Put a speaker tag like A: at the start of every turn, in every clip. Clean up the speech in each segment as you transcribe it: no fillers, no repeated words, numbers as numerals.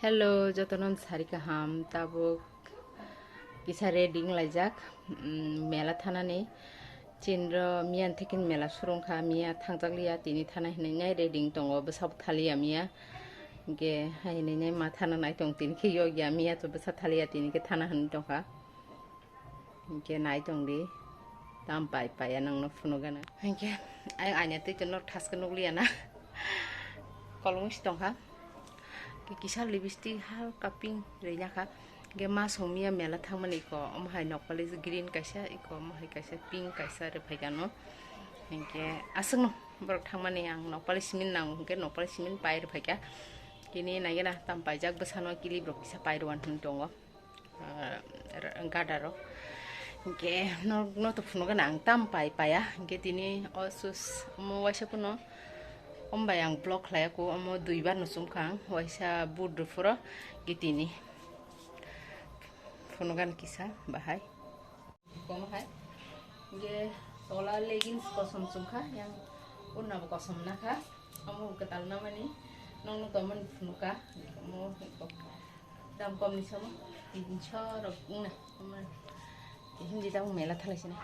A: Hello, jotonon sari kaham tabuk kisa reading laijak mela thanani chinro mian thekin mela surungkha mia thangjaglia tini thana hinai reading tongo besab thalia mia ge hainai ma thana nai tong tin khi yogya mia to besab thalia tini ke thana han tongkha ge nai tongdi tam pai pai anang no funogana ge ai anya te no thaska nokliana kolong tongkha kisah lipstick hal kaping reina ka ge mas homia mela thangmani ko amhai nokpali green kaisa iko amhai kaisa pink kaisa re phaigano ge asung no borok thangmani ang nokpali simin nang ge nokpali simin pai re phaiga kini naigena tam paijak besano kili brok bisa pai roan hun tongo gadaro ge no to phuno ga ang tam pai paya ge tini osus mo waisa puno ombayang blok laya ko amo duibar nusum kang waisa budu furo gitini funugan kisa bahai kono hai ge sola leggings kosong sumkha yang unna kosong nakha amo ketal namani nong toman funuka amo dam kom ni sama incha rok na hindi daw mela thalasina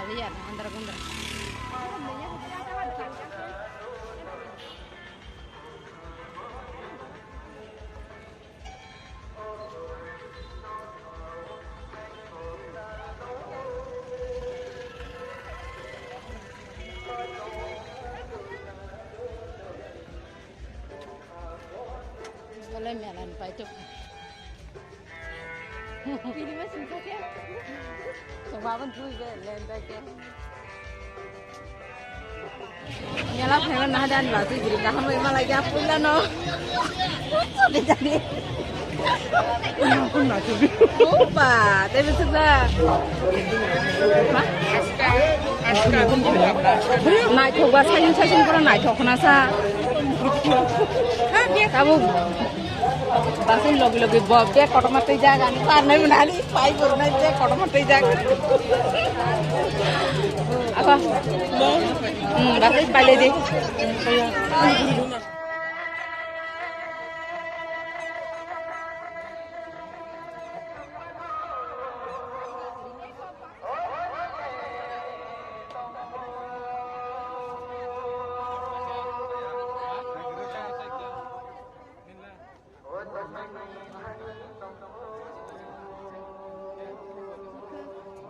A: lihat antara bunda boleh melan pacuk pilih masih saja Sobaban tuh juga lembek. Nyala pengen nah dan batu jadi kamu emang lagi apa lah no? Jadi. Pun batu. Lupa, tapi sudah. Naik coba sayin pernah naik coba nasa. Kamu basin logi bob dia kotor mati jaga nih karena menari pai purna dia kotor mati jaga apa basin pai lagi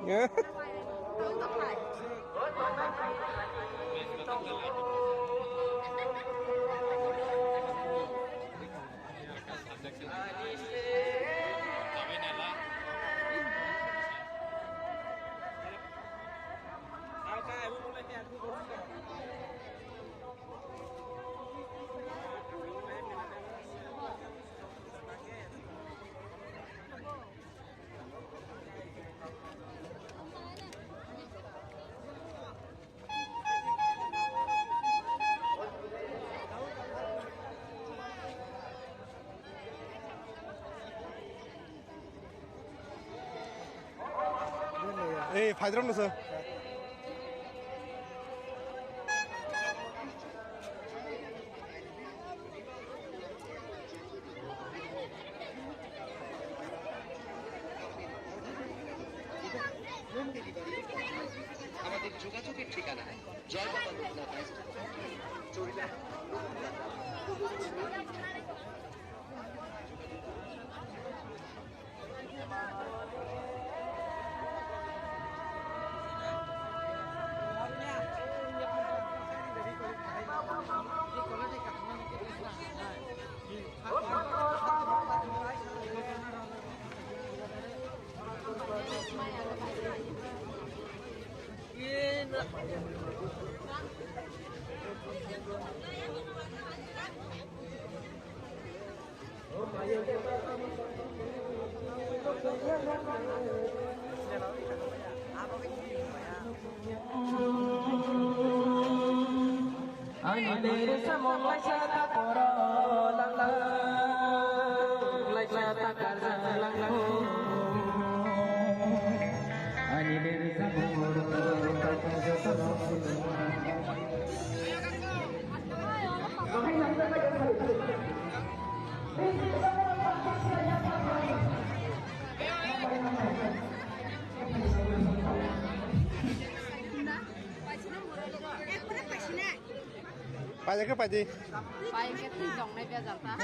B: Yeah. Eh, Faidram no sir.
C: আমাদের যোগাযোগের ঠিকানায় Joybaba Loknath চরিলা
B: Pajaknya padi.
A: Pajaknya tuh dongnya biasa janta.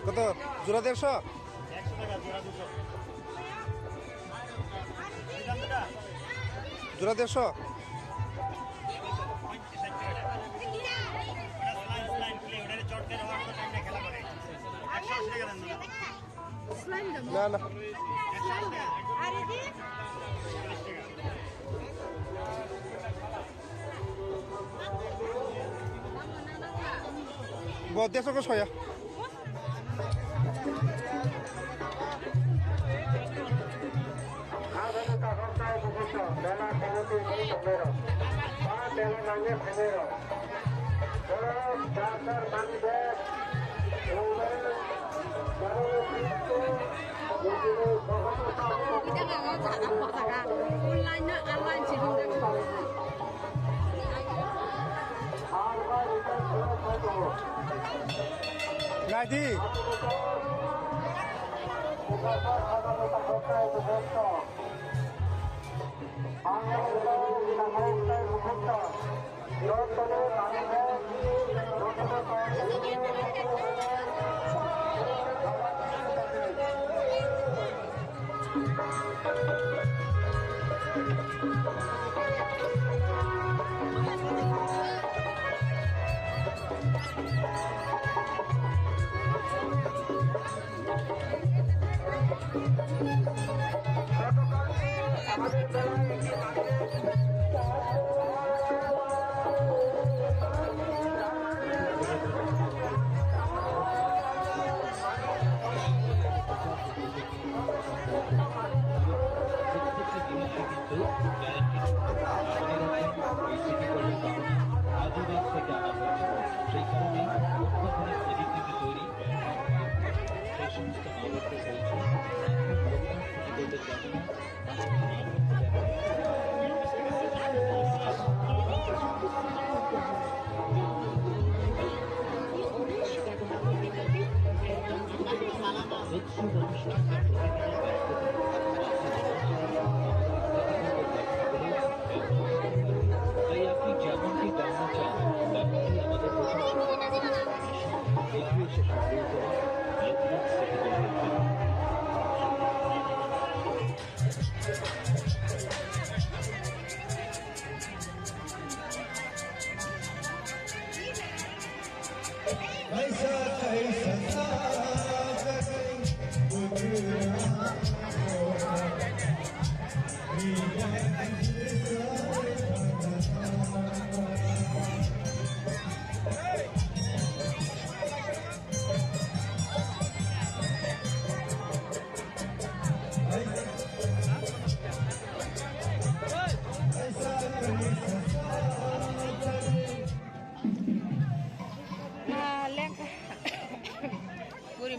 B: কত জোড়া 150? জোড়া 150? না না বহুত 150 করে soya
D: Kita nggak mau cara apa cara online sih
B: Nadi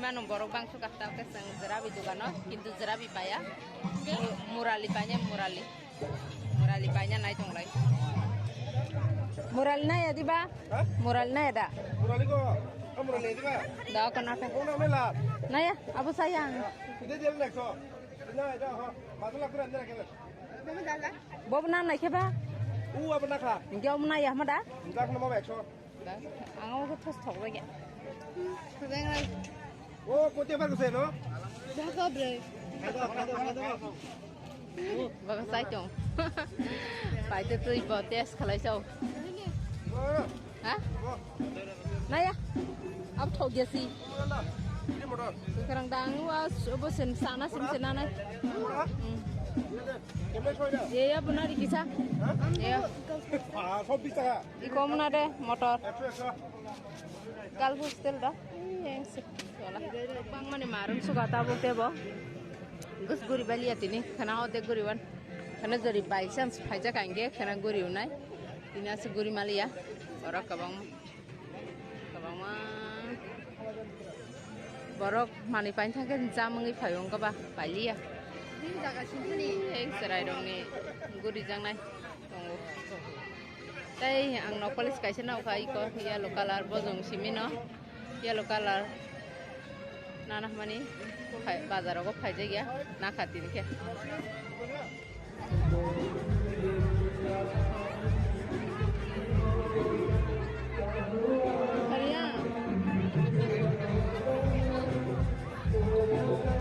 A: Manung borok bang suka tahu keseng zerabi juga no, kintu zerabi paya, murali banyak murali. Murali banyak naik dong lagi. Murali naik ya tiba?
B: Hah?
A: Murali naik ada?
B: Murali kok? Kamu murali itu kan?
A: Dah kenapa?
B: Kamu nak melat?
A: Naik ya? Apa sayang?
B: Kita jalan next so. Nah, itu ha. Masuk lah kurang nak kita.
A: Bob nan naik apa?
B: Apa nak lah?
A: Jauh naik ya mana?
B: Enggak nama baik so.
A: Dah. Angau tu terus thok lagi.
B: Oh, kau tiap hari kesana?
D: Jaga bre.
A: Bagus saya dong. Phải từ từ vào test khai sau. Hah? Này ya? Apa thau gesi?
B: Ini motor.
A: Sekarang dang wa coba sana sana này.
B: Kemana soalnya?
A: Iya benar di kisah. Iya.
B: Ah, so bisa kan?
A: Iko mana deh motor?
B: Express.
A: Kal hostel dah. Yang sekolah. Bang mana marun suka tahu tebo. Gus guri bali atini kana ode guriwan. Kana jari by chance phaja kange kana guri unai. Ini ase guri malia. Orang kabang ma borok mani pain thaken jamangi phayong ka ba pali ya.
D: Ini jaga sini nih.
A: Serai dong ni guri jang nai. Tunggu. Tai ang no police kaisa na ukai ko yellow color bojong simino. Yellow color nanah mani bazar ko phaje gya na khatin ke.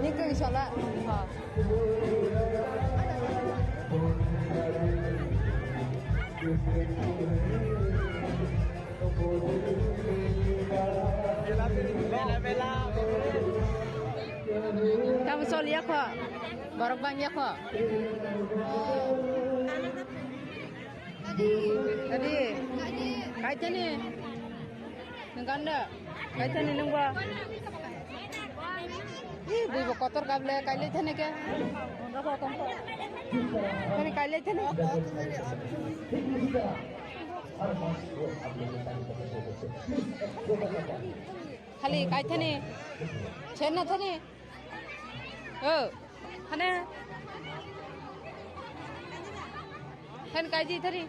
A: Ini ke insyaallah. Ha. Kamu soal ya kok? Barok banyak kok. Tadi. Kaita nih. Nengkanda. Kaita nih nengba. Ih, bu kotor kable kaile thane ke? Rako kom. Kani kaile thane. खाली काय थने छेन न थने थने थन काय जी थरी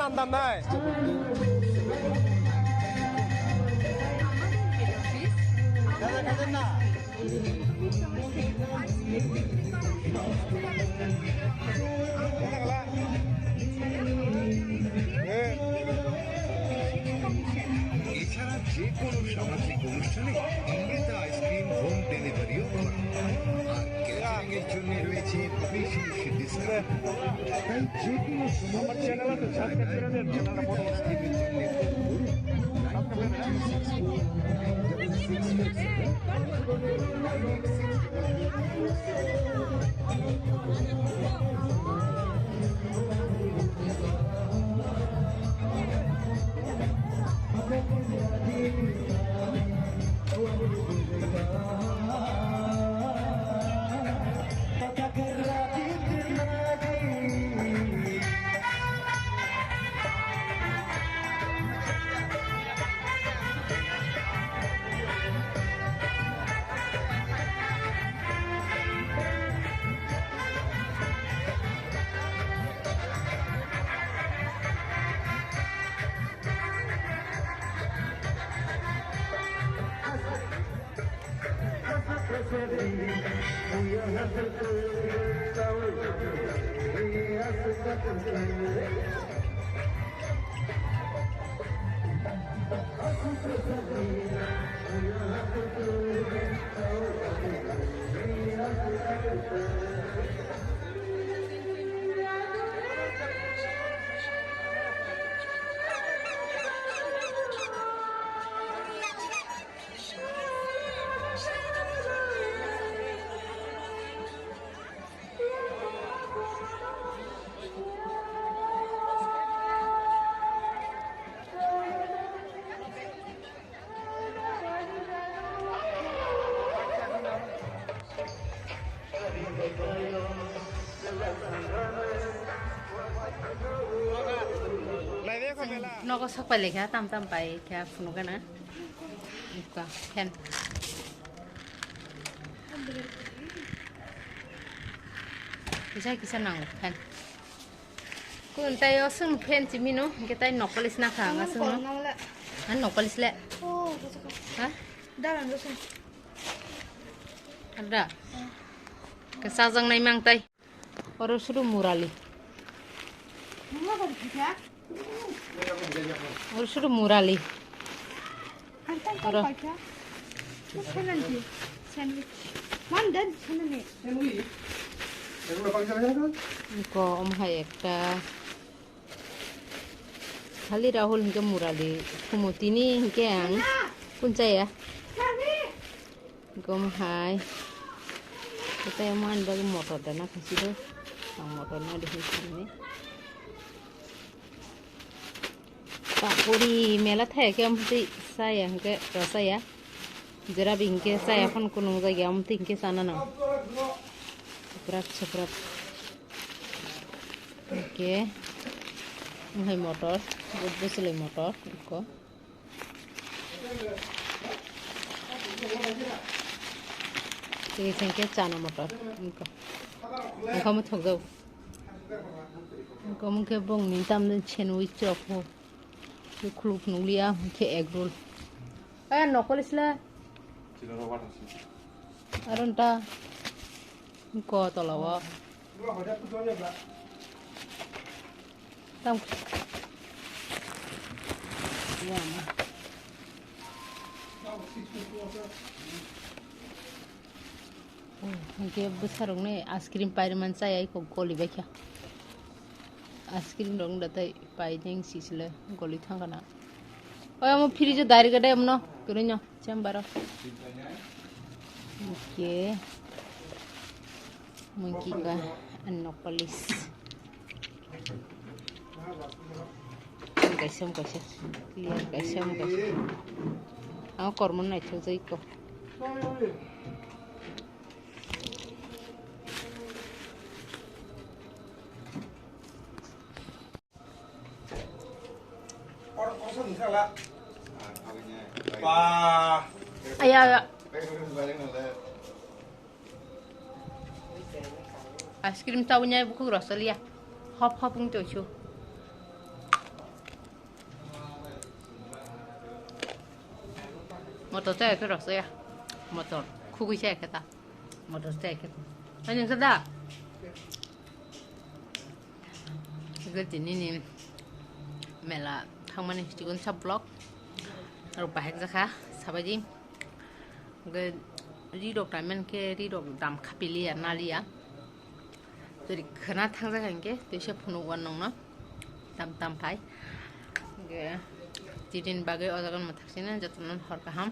B: Nandam nai.
E: যে কোনো সামাজিক অনুষ্ঠানে অমৃতা আইসক্রিম হোম ডেলিভারিও করা হয়। আর ক্যাটারিং এর জন্য রয়েছে বিশেষ ডিসকাউন্ট। তাই যে কোনো সময় আইসক্রিমের জন্য ফোন করুন 9364
A: Nó có sắc bài lịch hả? Tam bài kìa phụ nữ cái nữa. Cả khen. Kisah nang khen. Kun tayo sung khen si Mino, kita nokalis na ka nga sung. Ano nokalis le?
D: Oh,
A: Ha?
D: dalam dosen.
A: Ada. Kesajang na imang tay. Oro suruh murali.
D: Mama baru kita.
A: Oro suruh murali.
D: Antan
A: Oro.
D: kan baca. Macam nanti sandwich. Mandan sana ni.
A: Ko om hai ekta. Kali Rahul hingga murali. Kumutini hingga yang punca ya. Om hai. Kita yang mana bagi motor dan nak kasih tu. Motornya di sini. Pak Puri mela thay ke om ti saya hingga rasa ya. Jera bingke saya pun kunung lagi om ti hingga sana na. Seberat. Oke. Hai motor, buat besar motor, iko. Ini sengke cana motor, iko. Kamu thok jauh. Kamu ke bong mintam dan cenui cokho. Klub nulia ke egg roll. Nokolis lah. Aronta. Iko tolawa. Tam. Wah. Ke besar ni aiskrim paiman saya ikut goli baca. Aiskrim dong datai pai jeng sisle goli thangana. Oh, mau free je dari kada amno, kerana cembara. Okay. Mungkin ka Anopolis. Kaisam. Lihat kaisam. Aku korban naik tu iko. Ayah. Aiskrim tahunya buku rasa liya. Hop untuk cu. Motor saya ke rasa ya. Motor. Kuku saya kata. Motor saya kata. Anjing sedap. Jadi ini mela thang mana cikun sub block. Rồi bahek jaka sabaji ge rirok tamen ke rirok dam khapili ya nalia jadi khana thangja kanke tuisa phunu wan nongna tam pai ge tidin bagai ojagan mathaksina jotnon hor kaham